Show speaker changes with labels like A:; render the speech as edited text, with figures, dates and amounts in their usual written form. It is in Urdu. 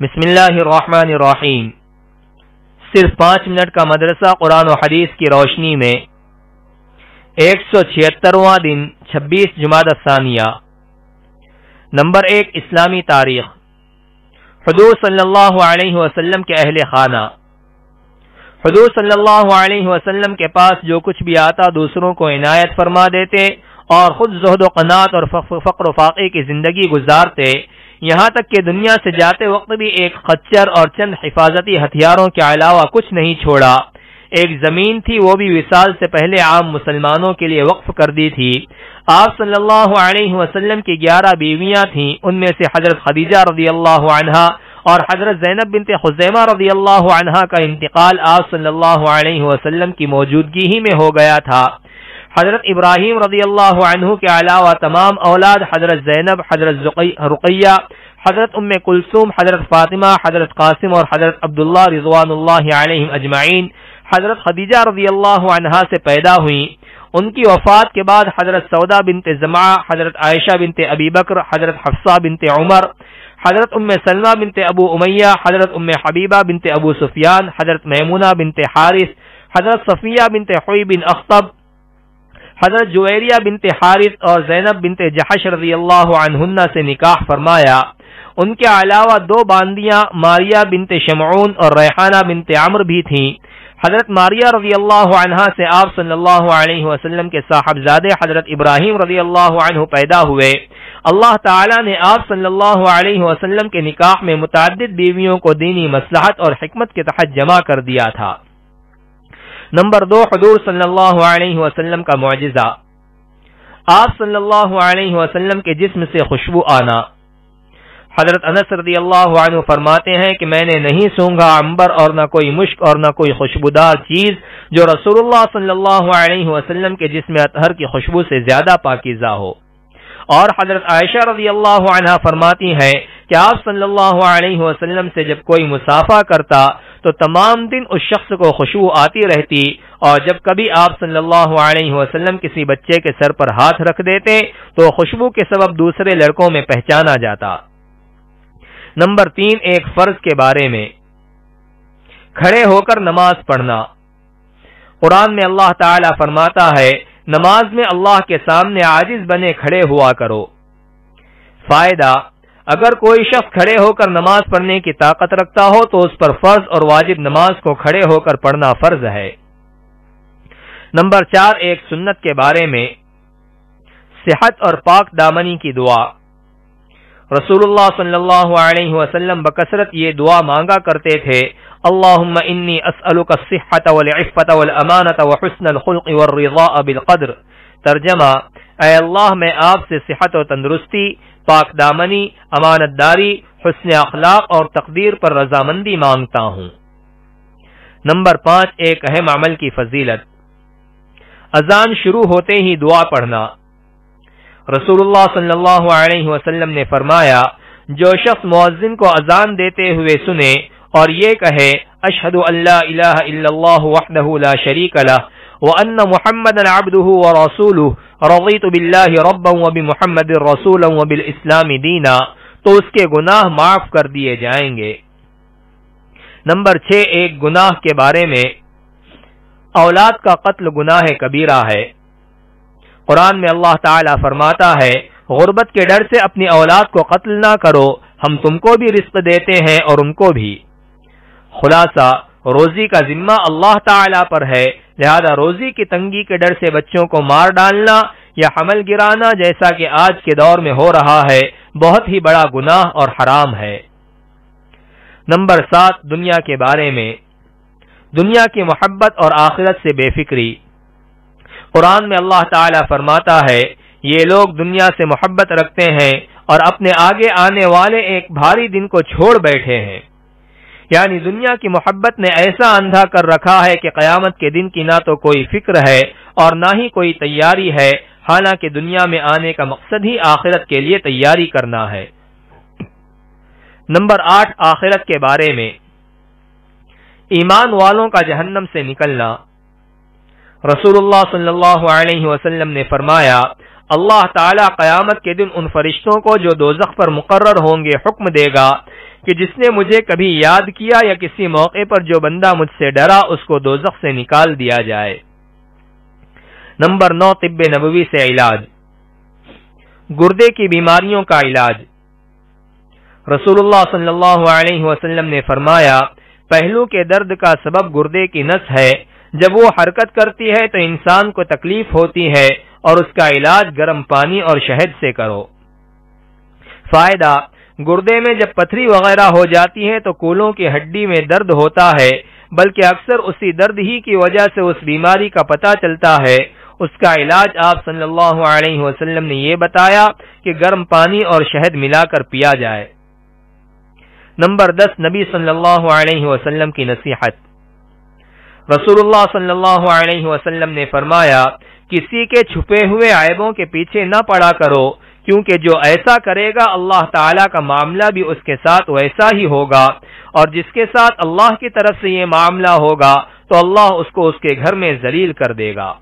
A: بسم اللہ الرحمن الرحیم۔ صرف 5 منٹ کا مدرسہ قرآن و حدیث کی روشنی میں 176واں دن 26 جمادی الثانیہ۔ نمبر 1، اسلامی تاریخ۔ حضور صلی اللہ علیہ وسلم کے اہل خانہ۔ حضور صلی اللہ علیہ وسلم کے پاس جو کچھ بھی آتا دوسروں کو عنایت فرما دیتے اور خود زہد و قناعت اور فقر و فاقے کی زندگی گزارتے، یہاں تک کہ دنیا سے جاتے وقت بھی ایک خچر اور چند حفاظتی ہتھیاروں کے علاوہ کچھ نہیں چھوڑا۔ ایک زمین تھی، وہ بھی وصال سے پہلے عام مسلمانوں کے لیے وقف کر دی تھی۔ آپ صلی اللہ علیہ وسلم کی 11 بیویاں تھیں، ان میں سے حضرت خدیجہ رضی اللہ عنہا اور حضرت زینب بنت خزیمہ رضی اللہ عنہا کا انتقال آپ صلی اللہ علیہ وسلم کی موجودگی ہی میں ہو گیا تھا۔ حضرت ابراہیم رضی اللہ عنہ کے علاوہ تمام اولاد حضرت زینب، حضرت رقیہ، حضرت ام کلثوم، حضرت فاطمہ، حضرت قاسم اور حضرت عبداللہ رضوان اللہ علیہم اجمعین حضرت خدیجہ رضی اللہ عنہا سے پیدا ہوئیں۔ ان کی وفات کے بعد حضرت سودا بنت زمعہ، حضرت عائشہ بنت ابی بکر، حضرت حفصہ بنت عمر، حضرت ام سلمہ بنت ابو امیہ، حضرت ام حبیبہ بنت ابو سفیان، حضرت میمونہ بنت حارث، حضرت صفیہ بنت حوی بن اخطب، حضرت جویریہ بنت حارث اور زینب بنت جحش رضی اللہ عنہن سے نکاح فرمایا۔ ان کے علاوہ 2 باندیاں ماریہ بنت شمعون اور ریحانہ بنت عمرو بھی تھیں۔ حضرت ماریہ رضی اللہ عنہا سے آپ صلی اللہ علیہ وسلم کے صاحبزادے حضرت ابراہیم رضی اللہ عنہ پیدا ہوئے۔ اللہ تعالی نے آپ صلی اللہ علیہ وسلم کے نکاح میں متعدد بیویوں کو دینی مصلحت اور حکمت کے تحت جمع کر دیا تھا۔ نمبر 2، حضور صلی اللہ علیہ وسلم کا معجزہ۔ آپ صلی اللہ علیہ وسلم کے جسم سے خوشبو آنا۔ حضرت انس رضی اللہ عنہ فرماتے ہیں کہ میں نے نہیں سونگھا عنبر اور نہ کوئی مشک اور نہ کوئی خوشبودار چیز جو رسول اللہ صلی اللہ علیہ وسلم کے جسم اطہر کی خوشبو سے زیادہ پاکیزہ ہو۔ اور حضرت عائشہ رضی اللہ عنہا فرماتی ہیں کہ آپ صلی اللہ علیہ وسلم سے جب کوئی مصافحہ کرتا تو تمام دن اس شخص کو خوشبو آتی رہتی، اور جب کبھی آپ صلی اللہ علیہ وسلم کسی بچے کے سر پر ہاتھ رکھ دیتے تو خوشبو کے سبب دوسرے لڑکوں میں پہچانا جاتا۔ نمبر 3، ایک فرض کے بارے میں۔ کھڑے ہو کر نماز پڑھنا۔ قرآن میں اللہ تعالی فرماتا ہے، نماز میں اللہ کے سامنے عاجز بنے کھڑے ہوا کرو۔ فائدہ، اگر کوئی شخص کھڑے ہو کر نماز پڑھنے کی طاقت رکھتا ہو تو اس پر فرض اور واجب نماز کو کھڑے ہو کر پڑھنا فرض ہے۔ نمبر 4، ایک سنت کے بارے میں۔ صحت اور پاک دامنی کی دعا۔ رسول اللہ صلی اللہ علیہ وسلم بکثرت یہ دعا مانگا کرتے تھے، اللہم انی اسألک الصحۃ والعفۃ والامانۃ وحسن الخلق والرضاء بالقدر۔ ترجمہ، اے اللہ میں آپ سے صحت و تندرستی، پاک دامنی، امانت داری، حسن اخلاق اور تقدیر پر رضامندی مانگتا ہوں۔ نمبر 5، ایک اہم عمل کی فضیلت۔ اذان شروع ہوتے ہی دعا پڑھنا۔ رسول اللہ صلی اللہ علیہ وسلم نے فرمایا، جو شخص مؤذن کو اذان دیتے ہوئے سنے اور یہ کہے اشہد ان لا الہ الا اللہ وحدہ لا شریک لہ وان محمدا عبدہ ورسولہ رضیت باللہ ربا وبمحمد رسولا وبالاسلام دینا، تو اس کے گناہ معاف کر دیے جائیں گے۔ نمبر 6، ایک گناہ کے بارے میں۔ اولاد کا قتل گناہ کبیرہ ہے۔ قرآن میں اللہ تعالی فرماتا ہے، غربت کے ڈر سے اپنی اولاد کو قتل نہ کرو، ہم تم کو بھی رزق دیتے ہیں اور ان کو بھی۔ خلاصہ، روزی کا ذمہ اللہ تعالی پر ہے، لہذا روزی کی تنگی کے ڈر سے بچوں کو مار ڈالنا یا حمل گرانا، جیسا کہ آج کے دور میں ہو رہا ہے، بہت ہی بڑا گناہ اور حرام ہے۔ نمبر 7، دنیا کے بارے میں۔ دنیا کی محبت اور آخرت سے بے فکری۔ قرآن میں اللہ تعالی فرماتا ہے، یہ لوگ دنیا سے محبت رکھتے ہیں اور اپنے آگے آنے والے ایک بھاری دن کو چھوڑ بیٹھے ہیں۔ یعنی دنیا کی محبت نے ایسا اندھا کر رکھا ہے کہ قیامت کے دن کی نہ تو کوئی فکر ہے اور نہ ہی کوئی تیاری ہے، حالانکہ دنیا میں آنے کا مقصد ہی آخرت کے لیے تیاری کرنا ہے۔ نمبر 8، آخرت کے بارے میں۔ ایمان والوں کا جہنم سے نکلنا۔ رسول اللہ صلی اللہ علیہ وسلم نے فرمایا، اللہ تعالی قیامت کے دن ان فرشتوں کو جو دوزخ پر مقرر ہوں گے حکم دے گا کہ جس نے مجھے کبھی یاد کیا یا کسی موقع پر جو بندہ مجھ سے ڈرا اس کو دوزخ سے نکال دیا جائے۔ نمبر 9، طب نبوی سے علاج۔ گردے کی بیماریوں کا علاج۔ رسول اللہ صلی اللہ علیہ وسلم نے فرمایا، پہلو کے درد کا سبب گردے کی نس ہے، جب وہ حرکت کرتی ہے تو انسان کو تکلیف ہوتی ہے اور اس کا علاج گرم پانی اور شہد سے کرو۔ فائدہ، گردے میں جب پتھری وغیرہ ہو جاتی ہے تو کولوں کی ہڈی میں درد ہوتا ہے، بلکہ اکثر اسی درد ہی کی وجہ سے اس بیماری کا پتہ چلتا ہے۔ اس کا علاج آپ صلی اللہ علیہ وسلم نے یہ بتایا کہ گرم پانی اور شہد ملا کر پیا جائے۔ نمبر 10، نبی صلی اللہ علیہ وسلم کی نصیحت۔ رسول اللہ صلی اللہ علیہ وسلم نے فرمایا، کسی کے چھپے ہوئے عیبوں کے پیچھے نہ پڑا کرو، کیونکہ جو ایسا کرے گا اللہ تعالیٰ کا معاملہ بھی اس کے ساتھ ویسا ہی ہوگا، اور جس کے ساتھ اللہ کی طرف سے یہ معاملہ ہوگا تو اللہ اس کو اس کے گھر میں ذلیل کر دے گا۔